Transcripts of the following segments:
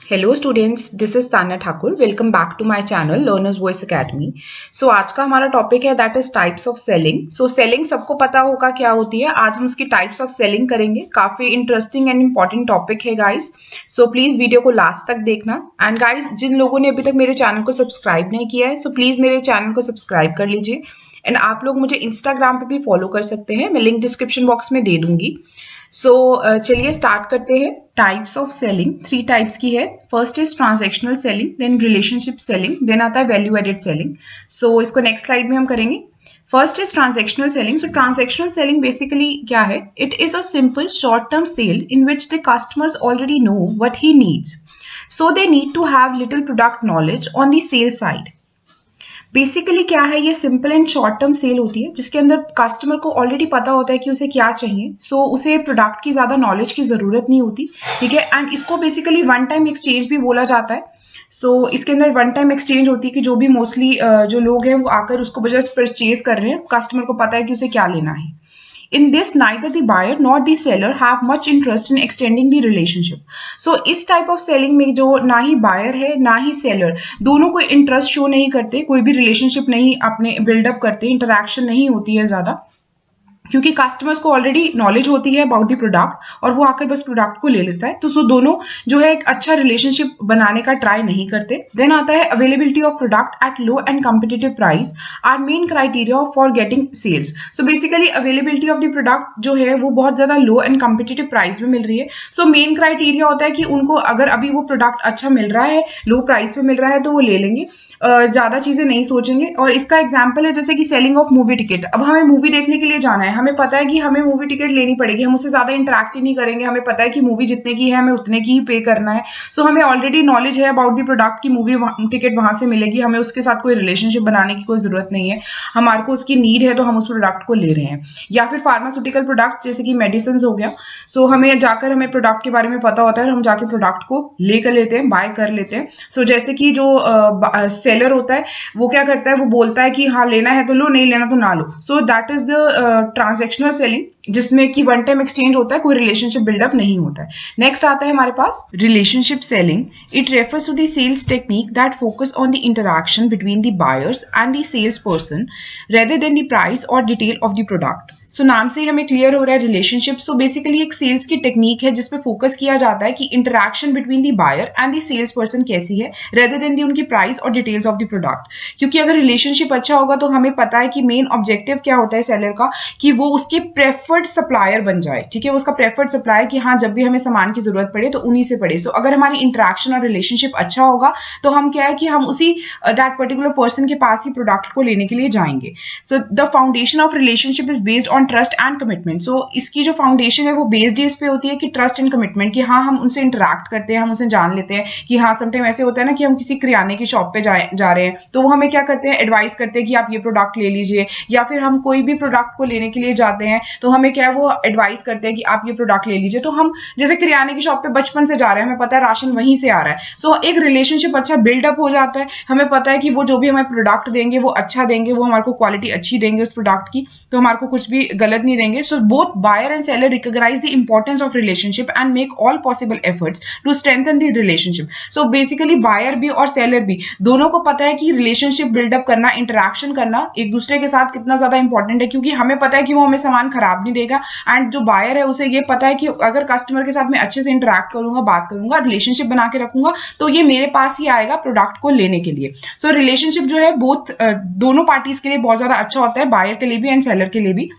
Hello students, this is Tanya Thakur. Welcome back to my channel Learners Voice Academy. So आज का हमारा topic है that is types of selling. So selling सबको पता होगा क्या होती है। आज हम उसकी टाइप्स ऑफ सेलिंग करेंगे। काफी इंटरेस्टिंग एंड इंपॉर्टेंट टॉपिक है गाइस। सो प्लीज वीडियो को लास्ट तक देखना। एंड गाइस, जिन लोगों ने अभी तक मेरे चैनल को सब्सक्राइब नहीं किया है, सो प्लीज मेरे चैनल को सब्सक्राइब कर लीजिए। एंड आप लोग मुझे इंस्टाग्राम पे भी फॉलो कर सकते हैं, मैं लिंक डिस्क्रिप्शन बॉक्स में दे दूंगी। चलिए स्टार्ट करते हैं। टाइप्स ऑफ सेलिंग 3 टाइप्स की है। First is transactional selling, then relationship selling, then आता है वैल्यू एडेड सेलिंग। सो इसको नेक्स्ट स्लाइड में हम करेंगे। First is transactional selling. So transactional selling basically क्या है? It is a simple short term sale in which the customers already know what he needs, so they need to have little product knowledge on the sell side. Basically क्या है, ये simple and short term sale होती है जिसके अंदर customer को already पता होता है कि उसे क्या चाहिए। सो उसे प्रोडक्ट की ज्यादा नॉलेज की जरूरत नहीं होती, ठीक है। एंड इसको बेसिकली वन टाइम एक्सचेंज भी बोला जाता है। सो इसके अंदर वन टाइम एक्सचेंज होती है कि जो भी मोस्टली जो लोग हैं वो आकर उसको बजट परचेज कर रहे हैं, कस्टमर को पता है कि उसे क्या लेना है। In this, neither the buyer nor the seller have much interest in extending the relationship. So इस type of selling में जो ना ही buyer है ना ही seller, दोनों कोई इंटरेस्ट शो नहीं करते, कोई भी रिलेशनशिप नहीं अपने बिल्डअप करते, इंटरेक्शन नहीं होती है ज्यादा, क्योंकि कस्टमर्स को ऑलरेडी नॉलेज होती है अबाउट द प्रोडक्ट और वो आकर बस प्रोडक्ट को ले लेता है। तो सो दोनों जो है एक अच्छा रिलेशनशिप बनाने का ट्राई नहीं करते। देन आता है availability of product at low and competitive price are main criteria for getting sales. So basically availability of the product जो है वो बहुत ज्यादा लो एंड कॉम्पिटिटिव प्राइस में मिल रही है। सो मेन क्राइटेरिया होता है कि उनको अगर अभी वो प्रोडक्ट अच्छा मिल रहा है, लो प्राइस में मिल रहा है, तो वो ले लेंगे, ज्यादा चीजें नहीं सोचेंगे। और इसका एग्जांपल है जैसे कि सेलिंग ऑफ मूवी टिकट। अब हमें मूवी देखने के लिए जाना है, हमें पता है कि हमें मूवी टिकट लेनी पड़ेगी, हम उससे ज्यादा इंटरेक्ट ही नहीं करेंगे, हमें पता है कि मूवी जितने की है हमें उतने की ही पे करना है। सो हमें ऑलरेडी नॉलेज है अबाउट द प्रोडक्ट की मूवी टिकट वहां से मिलेगी, हमें उसके साथ कोई रिलेशनशिप बनाने की कोई जरूरत नहीं है, हमारे को उसकी नीड है तो हम उस प्रोडक्ट को ले रहे हैं। या फिर फार्मास्यूटिकल प्रोडक्ट जैसे कि मेडिसिन हो गया। सो हमें जाकर हमें प्रोडक्ट के बारे में पता होता है, हम जाके प्रोडक्ट को लेकर लेते हैं, बाय कर लेते हैं। सो जैसे कि जो सेलर होता है वो क्या करता है, वो बोलता है कि हाँ लेना है तो लो, नहीं लेना तो ना लो। So that is the transactional selling, जिसमें कि वन टाइम एक्सचेंज होता है, कोई रिलेशनशिप बिल्डअप नहीं होता है। नेक्स्ट आता है हमारे पास relationship selling. It refers to the sales technique that focus on the interaction between the buyers and the sales person rather than the price और detail of the product. So नाम से हमें क्लियर हो रहा है रिलेशनशिप। सो बेसिकली एक sales की technique है जिसपे फोकस किया जाता है कि interaction between the buyer and the sales person कैसी है, रेदर देन दी उनकी प्राइस और डिटेल्स ऑफ द प्रोडक्ट। क्योंकि अगर रिलेशनशिप अच्छा होगा तो हमें पता है कि मेन ऑब्जेक्टिव क्या होता है सेलर का, कि वो उसके प्रेफर्ड सप्लायर बन जाए, ठीक है, उसका प्रेफर्ड सप्लायर, कि हाँ जब भी हमें सामान की जरूरत पड़े तो उन्हीं से पड़े। सो अगर हमारी इंटरैक्शन और रिलेशनशिप अच्छा होगा तो हम क्या है कि हम उसी दैट पर्टिकुलर पर्सन के पास ही प्रोडक्ट को लेने के लिए जाएंगे। So the foundation of relationship is based on trust and commitment. So इसकी जो फाउंडेशन है वो बेस्ड इस पे होती है कि ट्रस्ट एंड कमिटमेंट, कि हाँ हम उनसे इंटरैक्ट करते हैं, हम उनसे जान लेते हैं कि हाँ समटाइम ऐसे होता है ना कि हम किसी किराने की शॉप पे जा रहे हैं तो वो हमें क्या करते हैं, एडवाइस करते हैं कि आप ये प्रोडक्ट ले लीजिए। या फिर हम कोई भी प्रोडक्ट को लेने के लिए जाते हैं तो हमें क्या है, वो एडवाइस करते हैं कि आप ये प्रोडक्ट ले लीजिए। तो हम जैसे किराने की शॉप पे बचपन से जा रहे हैं, हमें पता है राशन वहीं से आ रहा है। सो एक रिलेशनशिप अच्छा बिल्डअप हो जाता है, हमें पता है कि वो जो भी हमें प्रोडक्ट देंगे वो अच्छा देंगे, वो हमारे को क्वालिटी अच्छी देंगे उस प्रोडक्ट की, तो हमारे को कुछ भी गलत नहीं देंगे। So both buyer and seller recognize the importance of relationship and make all possible efforts to strengthen the relationship. So basically buyer भी और seller भी दोनों को पता है कि relationship build up करना, interaction करना एक दूसरे के साथ कितना ज्यादा important है, क्योंकि हमें पता है कि वो हमें सामान खराब नहीं देगा। एंड जो buyer है उसे ये पता है कि अगर कस्टमर के साथ मैं अच्छे से interact करूंगा, बात करूंगा, रिलेशनशिप बना के रखूंगा तो ये मेरे पास ही आएगा प्रोडक्ट को लेने के लिए। सो रिलेशनशिप जो है दोनों पार्टीज के लिए बहुत ज्यादा अच्छा होता है, बायर के लिए भी एंड सेलर के लिए भी।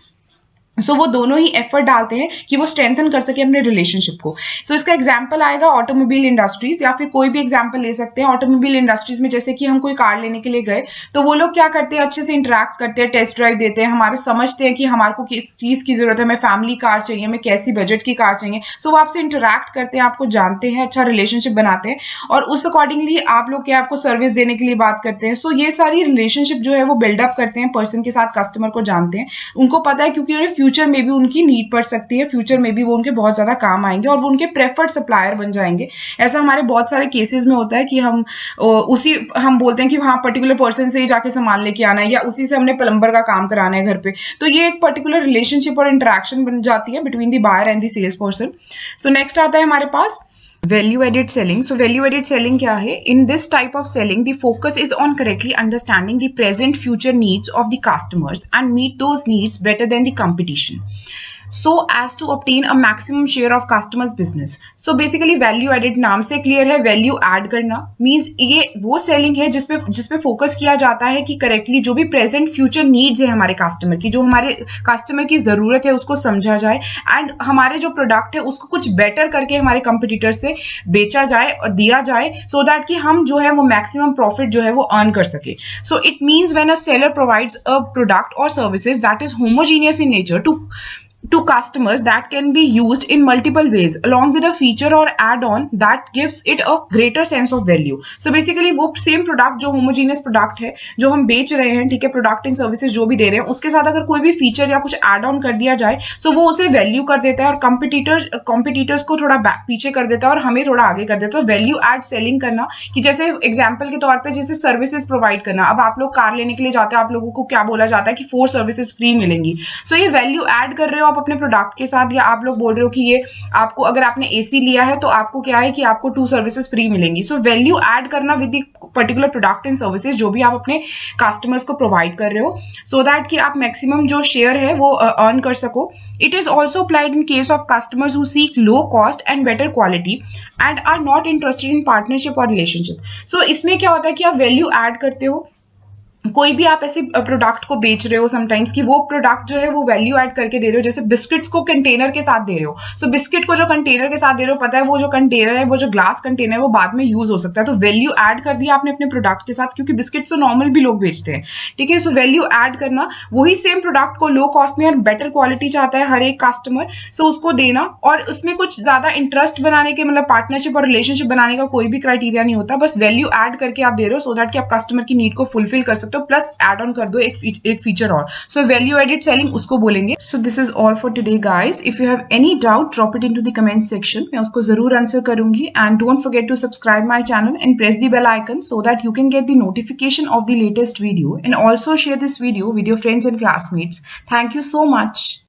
सो वो दोनों ही एफर्ट डालते हैं कि वो स्ट्रेंथन कर सके अपने रिलेशनशिप को। सो इसका एग्जांपल आएगा ऑटोमोबाइल इंडस्ट्रीज, या फिर कोई भी एग्जांपल ले सकते हैं। ऑटोमोबाइल इंडस्ट्रीज में जैसे कि हम कोई कार लेने के लिए गए तो वो लोग क्या करते हैं, अच्छे से इंटरेक्ट करते हैं, टेस्ट ड्राइव देते हैं, हमारे समझते हैं कि हमारे को किस चीज की जरूरत है, हमें फैमिली कार चाहिए, हमें कैसी बजट की कार चाहिए। सो वो आपसे इंटरेक्ट करते हैं, आपको जानते हैं, अच्छा रिलेशनशिप बनाते हैं और उस अकॉर्डिंगली आप लोग क्या आपको सर्विस देने के लिए बात करते हैं। सो ये सारी रिलेशनशिप जो है वो बिल्डअप करते हैं पर्सन के साथ, कस्टमर को जानते हैं, उनको पता है क्योंकि उन्हें फ्यूचर में भी उनकी नीड पड़ सकती है, फ्यूचर में भी वो उनके बहुत ज्यादा काम आएंगे और वो उनके प्रेफर्ड सप्लायर बन जाएंगे। ऐसा हमारे बहुत सारे केसेस में होता है कि हम बोलते हैं कि हाँ पर्टिकुलर पर्सन से ही जाके सामान लेके आना है या उसी से हमने प्लम्बर का काम कराना है घर पे, तो ये एक पर्टिकुलर रिलेशनशिप और इंटरेक्शन बन जाती है between the buyer and the sales person. So next आता है हमारे पास value added selling. So value added selling क्या है? In this type of selling the focus is on correctly understanding the present future needs of the customers and meet those needs better than the competition, so as to obtain a maximum share of customers business. So basically value added नाम से clear है, value add करना means ये वो selling है जिसपे focus किया जाता है कि करेक्टली जो भी प्रेजेंट फ्यूचर नीड्स है हमारे कस्टमर की, जो हमारे कस्टमर की जरूरत है उसको समझा जाए एंड हमारे जो प्रोडक्ट है उसको कुछ बेटर करके हमारे कंपटीटर से बेचा जाए और दिया जाए, सो दैट कि हम जो है वो मैक्सिमम प्रॉफिट जो है वो अर्न कर सके. So it means when a seller provides a product और services that is homogeneous in nature to customers that can be used in multiple ways along with a feature or add-on that gives it a greater sense of value. So basically वो same product जो homogeneous product है जो हम बेच रहे हैं, ठीक है, प्रोडक्ट एंड सर्विसेज जो भी दे रहे हैं, उसके साथ अगर कोई भी फीचर या कुछ एड ऑन कर दिया जाए सो वो उसे वैल्यू कर देता है और कॉम्पिटिटर्स को थोड़ा पीछे कर देता है और हमें थोड़ा आगे कर देता है. वैल्यू एड सेलिंग करना कि जैसे एग्जाम्पल के तौर पर जैसे सर्विसेज प्रोवाइड करना. अब आप लोग कार लेने के लिए जाते हो, आप लोगों को क्या बोला जाता है कि 4 सर्विसेज फ्री मिलेंगी. सो ये वैल्यू एड कर रहे हो आप अपने प्रोडक्ट के साथ, या आप लोग बोल रहे हो कि ये आपको अगर आपने एसी लिया है तो आपको क्या है कि आपको 2 सर्विसेज फ्री मिलेंगी. सो वैल्यू ऐड करना with the particular product and services जो भी आप अपने कस्टमर्स को प्रोवाइड कर रहे हो, सो दैट कि आप मैक्सिमम जो शेयर है वो अर्न कर सको. It is also applied in case of customers who seek low cost and better quality and are not interested in partnership और रिलेशनशिप. सो इसमें क्या होता है कि आप वैल्यू ऐड करते हो, कोई भी आप ऐसे प्रोडक्ट को बेच रहे हो समटाइम्स कि वो प्रोडक्ट जो है वो वैल्यू ऐड करके दे रहे हो. जैसे बिस्किट्स को कंटेनर के साथ दे रहे हो, सो बिस्किट को जो कंटेनर के साथ दे रहे हो, पता है वो जो कंटेनर है, वो जो ग्लास कंटेनर है, वो बाद में यूज हो सकता है. तो वैल्यू ऐड कर दिया आपने अपने प्रोडक्ट के साथ, क्योंकि बिस्किट तो नॉर्मल भी लोग बेचते हैं, ठीक है. सो वैल्यू ऐड करना, वही सेम प्रोडक्ट को लो कॉस्ट में और बेटर क्वालिटी चाहता है हर एक कस्टमर, सो उसको देना. और उसमें कुछ ज्यादा इंटरेस्ट बनाने के मतलब पार्टनरशिप और रिलेशनशिप बनाने का कोई भी क्राइटेरिया नहीं होता, बस वैल्यू ऐड करके आप दे रहे हो सो दैट कि आप कस्टमर की नीड को फुलफिल कर सकते हो, प्लस एड ऑन कर दो एक फीचर और. सो वैल्यू एडेड सेलिंग उसको बोलेंगे. So this is all for today guys. If you have any doubt drop it into the comment section, मैं उसको जरूर आंसर करूंगी. And don't forget to subscribe my channel and press the bell icon so that you can get the notification of the latest video, and also share this video with your friends and classmates. Thank you so much.